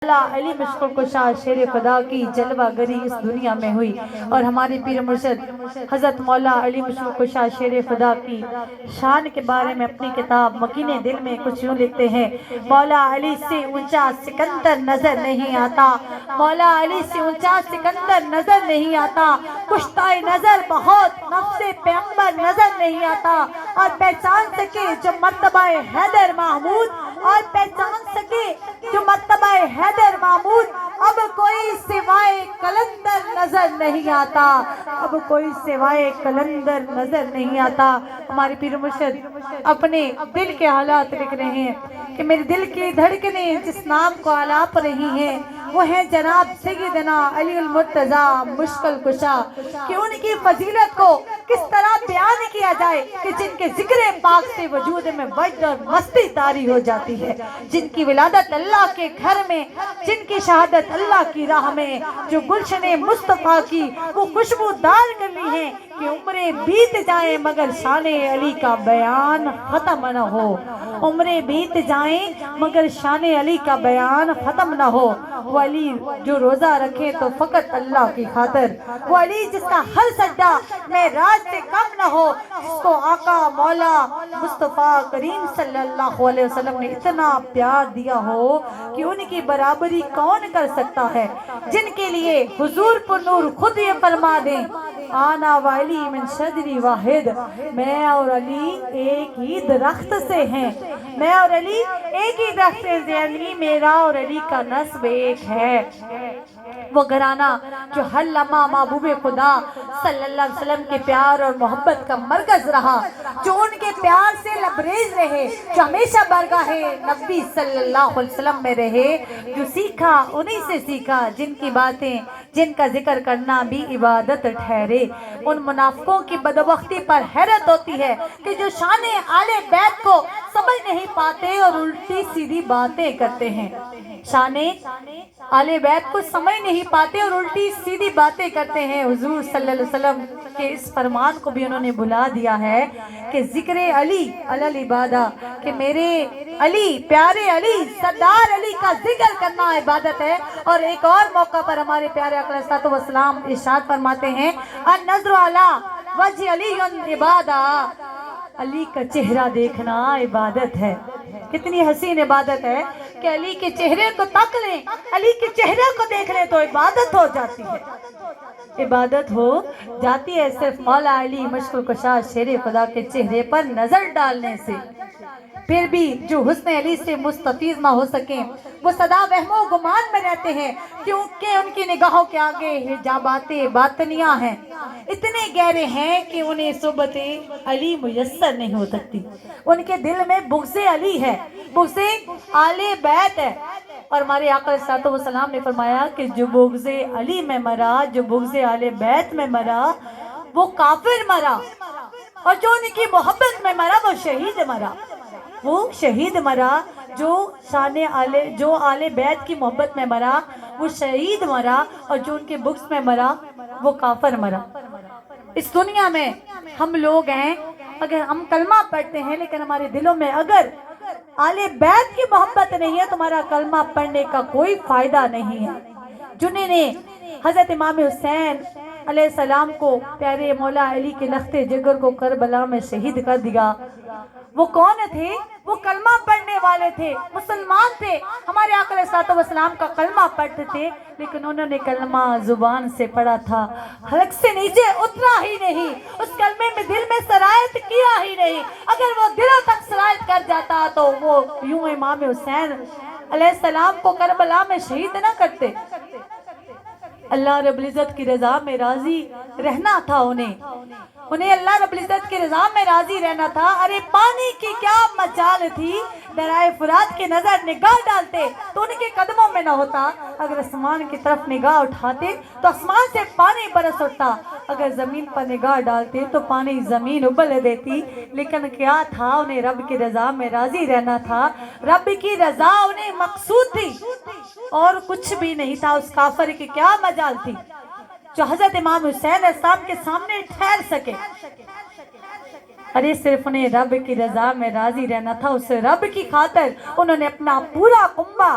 علی مشکل کشا شیر خدا کی جلوہ گری اس دنیا میں ہوئی۔ اور ہمارے پیر مرشد حضرت مولا علی مشکل کشا شیر خدا کی شان کے بارے میں اپنی کتاب مکین دل میں کچھ یوں لکھتے ہیں: مولا علی سے اونچا سکندر نظر نہیں آتا، مولا علی سے اونچا سکندر نظر نہیں آتا، کشتہ نظر بہت نفس پیغمبر نظر نہیں آتا، اور پہچان سکے جو مرتبہ حیدر محمود، اور پہچان سکے جو مرتبہ حیدر محمود، اب کوئی سوائے کلندر نظر نہیں آتا، اب کوئی سوائے کلندر نظر نہیں آتا۔ ہمارے پیر مرشد اپنے دل کے حالات لکھ رہے ہیں کہ میرے دل کی دھڑکنیں جس نام کو آلاپ رہی ہیں وہ ہیں جناب سیدنا علی المرتضیٰ مشکل کشا، کہ ان کی فضیلت کو کس طرح بیان کیا جائے کہ جن کے ذکر پاک سے وجود میں وجد اور مستی طاری ہو جاتی ہے، جن کی ولادت اللہ کے گھر میں، جن کی شہادت اللہ کی راہ میں، جو گلشن مصطفیٰ کی وہ خوشبودار گلی ہے کہ عمریں بیت جائیں مگر شان علی کا بیان ختم نہ ہو، عمریں بیت جائیں مگر شان علی کا بیان ختم نہ ہو۔ وہ علی جو روزہ رکھے تو فقط اللہ کی خاطر، وہ علی جس کا ہر سجدہ معراج سے کم نہ ہو، جس کو آقا مولا مصطفیٰ کریم صلی اللہ علیہ وسلم نے اتنا پیار دیا ہو کہ ان کی برابری کون کر سکتا ہے، جن کے لیے حضور پر نور خود یہ فرما دیں: آنا وعلی من شجری واحد، میں اور علی ایک ہی درخت سے ہیں، میں اور علی ایک ہی درخت سے، یعنی میرا اور علی کا نسب ایک ہے۔ وہ گھرانہ جو ہر لمحہ محبوب خدا صلی اللہ علیہ وسلم کے پیار اور محبت کا مرکز رہا، جو ان کے پیار سے لبریز رہے، جو ہمیشہ بارگاہ نبی صلی اللہ علیہ وسلم میں رہے، جو سیکھا انہی سے سیکھا، جن کی باتیں جن کا ذکر کرنا بھی عبادت ٹھہرے۔ ان منافقوں کی بدبختی پر حیرت ہوتی ہے کہ جو شان آل بیت کو سمجھ نہیں پاتے اور الٹی سیدھی باتیں کرتے ہیں، شان آل بیت کو سمجھ نہیں پاتے اور الٹی سیدھی باتیں کرتے ہیں۔ حضور صلی اللہ علیہ وسلم کے اس فرمان کو بھی انہوں نے بھلا دیا ہے کہ ذکر علی علی العبادہ، کہ میرے علی، پیارے علی، سردار علی کا ذکر کرنا عبادت ہے۔ اور ایک اور موقع پر ہمارے پیارے آقا علیہ الصلوۃ والسلام ارشاد فرماتے ہیں: النظر علی وجہ علی عبادہ، علی کا چہرہ دیکھنا عبادت ہے۔ کتنی حسین عبادت ہے کہ علی کے چہرے کو تک لیں، علی کے چہرے کو دیکھ لیں تو عبادت ہو جاتی ہے، عبادت ہو جاتی ہے صرف مولا علی مشکل کشا شیر خدا کے چہرے پر نظر ڈالنے سے۔ پھر بھی جو حسن علی سے مستفیض نہ ہو سکیں وہ سدا وہم و گمان میں رہتے ہیں، کیونکہ ان کی نگاہوں کے آگے حجابات باطنیہ ہیں، اتنے گہرے ہیں کہ انہیں صحبت علی میسر نہیں ہو سکتی۔ ان کے دل میں بغض علی ہے، بغض آل بیت ہے، اور ہمارے آقا علیہ الصلوۃ والسلام نے فرمایا کہ جو بغض علی میں مرا، جو بغض آل بیت میں مرا وہ کافر مرا، اور جو ان کی محبت میں مرا وہ شہید مرا، وہ شہید مرا۔ جو آل بیت کی محبت میں مرا وہ شہید مرا، اور جو ان کے بغض میں مرا وہ کافر مرا۔ اس دنیا میں ہم لوگ ہیں، اگر ہم کلمہ پڑھتے ہیں لیکن ہمارے دلوں میں اگر آل بیت کی محبت نہیں ہے، تمہارا کلمہ پڑھنے کا کوئی فائدہ نہیں ہے۔ جنہیں نے حضرت امام حسین علیہ السلام کو، پیارے مولا علی کے لخت جگر کو کربلا میں شہید کر دیا، وہ کون تھے؟ وہ کلمہ پڑھنے والے تھے، مسلمان تھے، ہمارے آقا علیہ الصلوۃ والسلام کا کلمہ پڑھتے تھے، لیکن انہوں نے کلمہ زبان سے پڑھا تھا، حلق سے نیچے اترا ہی نہیں، اس کلمے میں دل میں سرایت کیا ہی نہیں۔ اگر وہ دلوں تک سرایت کر جاتا تو وہ یوں امام حسین علیہ السلام کو کربلا میں شہید نہ کرتے۔ اللہ رب العزت کی رضا میں راضی رہنا تھا انہیں اللہ رب العزت کی رضا میں راضی رہنا تھا۔ ارے پانی کی کیا مجال تھی، درائے فرات کی نظر نگاہ ڈالتے تو ان کے قدموں میں نہ ہوتا، اگر آسمان کی طرف نگاہ اٹھاتے تو آسمان سے پانی برس اٹھتا، اگر زمین پر نگاہ ڈالتے تو پانی زمین ابل دیتی۔ لیکن کیا تھا، انہیں رب کی رضا میں راضی رہنا تھا، رب کی رضا انہیں مقصود تھی اور کچھ بھی نہیں تھا۔ اس کافر کی کیا مجال تھی جو حضرت امام حسین علیہ السلام کے سامنے ٹھہر سکے؟ ارے صرف انہیں رب کی رضا میں راضی رہنا تھا، اس رب کی خاطر انہوں نے اپنا پورا کنبہ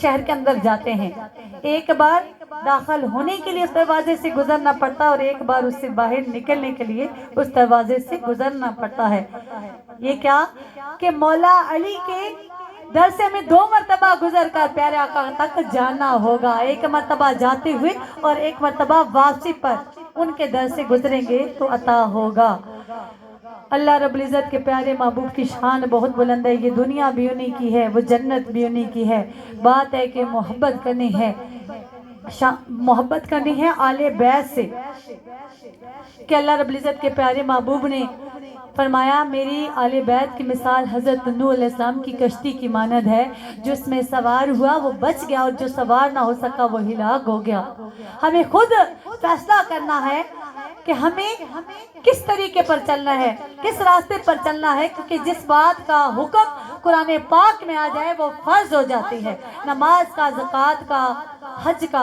شہر کے اندر جاتے ہیں، ایک بار داخل ہونے کے لیے اس دروازے سے گزرنا پڑتا ہے اور ایک بار اس سے باہر نکلنے کے لیے اس دروازے سے گزرنا پڑتا ہے۔ یہ کیا کہ مولا علی کے در سے ہمیں 2 مرتبہ گزر کر پیارے آقا تک جانا ہوگا، ایک مرتبہ جاتے ہوئے اور ایک مرتبہ واپسی پر ان کے در سے گزریں گے تو عطا ہوگا۔ اللہ رب العزت کے پیارے محبوب کی شان بہت بلند ہے، یہ دنیا بھی انہی کی ہے، وہ جنت بھی انہی کی ہے۔ بات ہے کہ محبت کرنی ہے آل بیت سے، کہ اللہ رب العزت کے پیارے محبوب نے فرمایا میری آل بیت کی مثال حضرت نوح علیہ السلام کی کشتی کی مانند ہے، جس میں سوار ہوا وہ بچ گیا اور جو سوار نہ ہو سکا وہ ہلاک ہو گیا۔ ہمیں خود فیصلہ کرنا ہے کہ ہمیں کس طریقے پر چلنا ہے، کس راستے پر چلنا ہے، کیونکہ جس بات کا حکم قرآن پاک میں آ جائے وہ فرض ہو جاتی ہے۔ نماز کا، زکوٰۃ کا، حج کا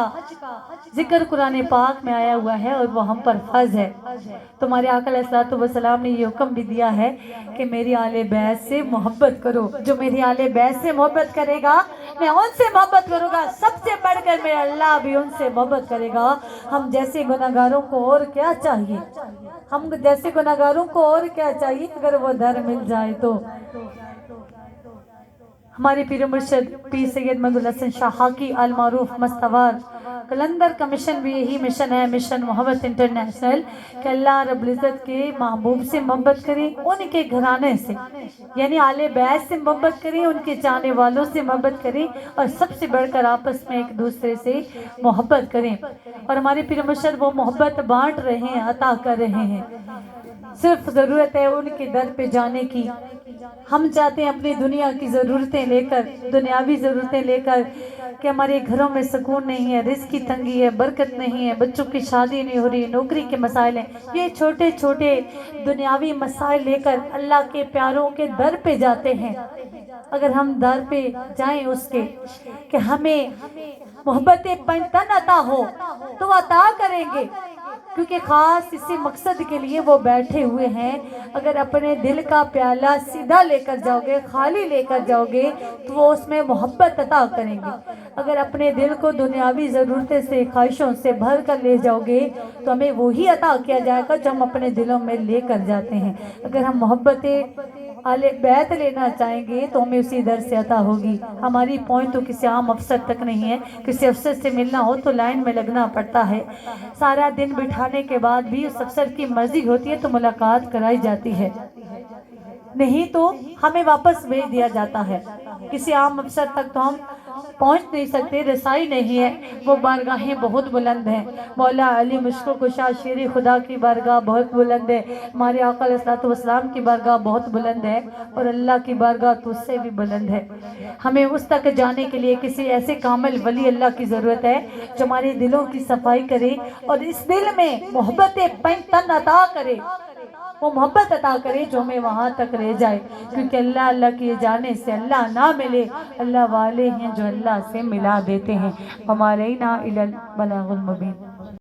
ذکر قرآن پاک میں آیا ہوا ہے اور وہ ہم پر فرض ہے۔ تمہارے آقا علیہ الصلوۃ والسلام نے یہ حکم بھی دیا ہے کہ میری آل بیت سے محبت کرو، جو میری آل بیت سے محبت کرے گا میں ان سے محبت کروں گا، سب سے بڑھ کر میرا اللہ بھی ان سے محبت کرے گا۔ ہم جیسے گناہگاروں کو اور کیا چاہیے، ہم جیسے گناہگاروں کو اور کیا چاہیے اگر وہ در مل جائے تو۔ ہمارے پیر مرشد پیر سید محمد الحسن شاہ حاقی المعروف مستوار قلندر کا مشن بھی یہی مشن ہے، مشن محبت انٹرنیشنل، کہ اللہ رب العزت کے محبوب سے محبت کریں، ان کے گھرانے سے یعنی آل بیت سے محبت کریں، ان کے چاہنے والوں سے محبت کریں اور سب سے بڑھ کر آپس میں ایک دوسرے سے محبت کریں۔ اور ہمارے پیر مرشد وہ محبت بانٹ رہے ہیں، عطا کر رہے ہیں، صرف ضرورت ہے ان کے در پہ جانے کی۔ ہم چاہتے ہیں اپنی دنیا کی ضرورتیں لے کر، دنیاوی ضرورتیں لے کر، کہ ہمارے گھروں میں سکون نہیں ہے، رزق کی تنگی ہے، برکت نہیں ہے، بچوں کی شادی نہیں ہو رہی، نوکری کے مسائل ہیں، یہ چھوٹے چھوٹے دنیاوی مسائل لے کر اللہ کے پیاروں کے در پہ جاتے ہیں۔ اگر ہم در پہ جائیں اس کے کہ ہمیں محبت پنجتن عطا ہو تو وہ عطا کریں گے، کیونکہ خاص اسی مقصد کے لیے وہ بیٹھے ہوئے ہیں۔ اگر اپنے دل کا پیالہ سیدھا لے کر جاؤ گے، خالی لے کر جاؤ گے تو وہ اس میں محبت عطا کریں گے۔ اگر اپنے دل کو دنیاوی ضرورتیں سے، خواہشوں سے بھر کر لے جاؤ گے تو ہمیں وہی عطا کیا جائے گا جو ہم اپنے دلوں میں لے کر جاتے ہیں۔ اگر ہم محبت آل بیت لینا چاہیں گے تو ہمیں اسی در سے عطا ہوگی۔ ہماری پوائنٹ تو کسی عام افسر تک نہیں ہے، کسی افسر سے ملنا ہو تو لائن میں لگنا پڑتا ہے، سارا دن بٹھانے کے بعد بھی اس افسر کی مرضی ہوتی ہے تو ملاقات کرائی جاتی ہے، نہیں تو ہمیں واپس بھیج دیا جاتا ہے۔ کسی عام افسر تک تو ہم پہنچ نہیں سکتے، رسائی نہیں ہے، وہ بارگاہیں بہت بلند ہیں۔ مولا علی مشکل کشا شیر خدا کی بارگاہ بہت بلند ہے، ہمارے آقا علیہ الصلوۃ والسلام کی بارگاہ بہت بلند ہے، اور اللہ کی بارگاہ تو اس سے بھی بلند ہے۔ ہمیں اس تک جانے کے لیے کسی ایسے کامل ولی اللہ کی ضرورت ہے جو ہمارے دلوں کی صفائی کرے اور اس دل میں محبت پنجتن عطا کرے، وہ محبت عطا کرے جو ہمیں وہاں تک لے جائے، کیونکہ اللہ کے جانے سے اللہ نہ ملے، اللہ والے ہیں جو اللہ سے ملا دیتے ہیں۔ ہمارینا الی البلاغ المبین۔